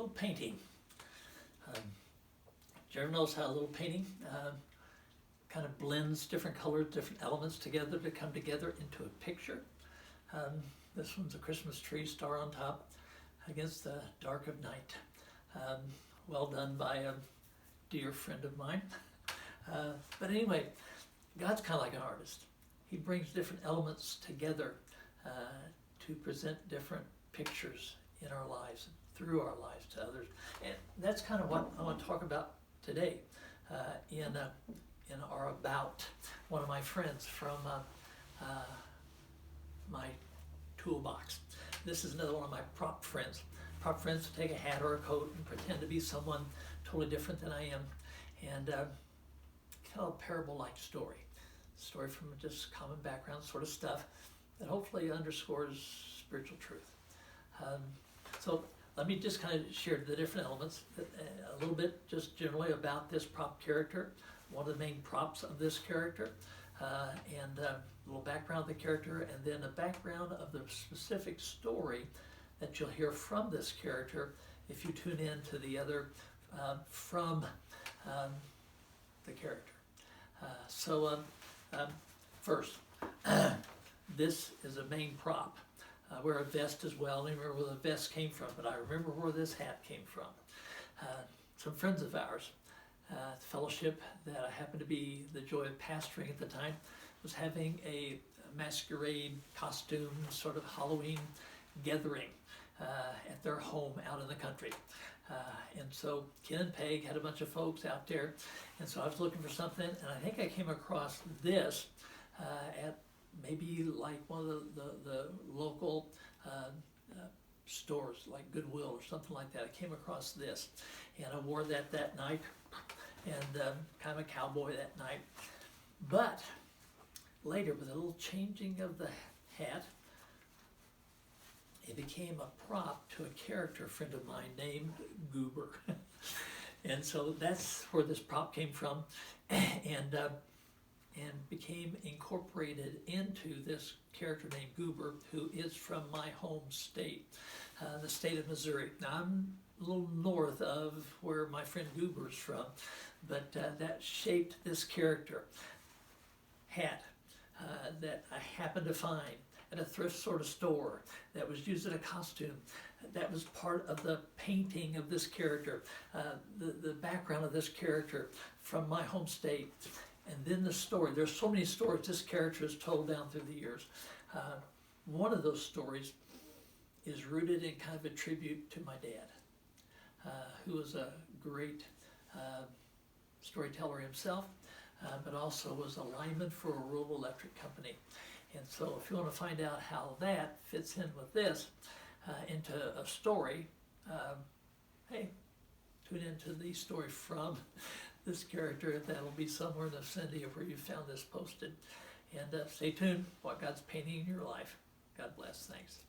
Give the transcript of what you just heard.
little painting. Jared knows how a little painting kind of blends different colors, different elements together to come together into a picture. This one's a Christmas tree, star on top against the dark of night. Well done by a dear friend of mine. But anyway, God's kind of like an artist. He brings different elements together to present different pictures in our lives, through our lives to others. And that's kind of what I want to talk about today in our About. One of my friends from my toolbox. This is another one of my prop friends. Prop friends to take a hat or a coat and pretend to be someone totally different than I am. And tell a parable-like story. Story from just common background sort of stuff that hopefully underscores spiritual truth. So let me just kind of share the different elements, a little bit just generally about this prop character, one of the main props of this character, and a little background of the character, and then a background of the specific story that you'll hear from this character if you tune in to the other from the character. First, this is a main prop. I wear a vest as well. I don't remember where the vest came from, but I remember where this hat came from. Some friends of ours, the fellowship that I happened to be the joy of pastoring at the time, was having a masquerade costume, sort of Halloween gathering at their home out in the country. And so Ken and Peg had a bunch of folks out there, and so I was looking for something, and I think I came across this at maybe like one of the local stores, like Goodwill or something like that. I came across this, and I wore that night, and kind of a cowboy that night. But later, with a little changing of the hat, it became a prop to a character friend of mine named Goober. And so that's where this prop came from, and became incorporated into this character named Goober, who is from my home state, the state of Missouri. Now, I'm a little north of where my friend Goober's from, but that shaped this character. Hat that I happened to find at a thrift sort of store that was used in a costume. That was part of the painting of this character, the background of this character from my home state. And then the story. There's so many stories this character has told down through the years. One of those stories is rooted in kind of a tribute to my dad, who was a great storyteller himself, but also was a lineman for a rural electric company. And so if you want to find out how that fits in with this, into a story, hey, tune into the story from this character. That'll be somewhere in the vicinity of where you found this posted. And stay tuned, what God's painting in your life. God bless. Thanks.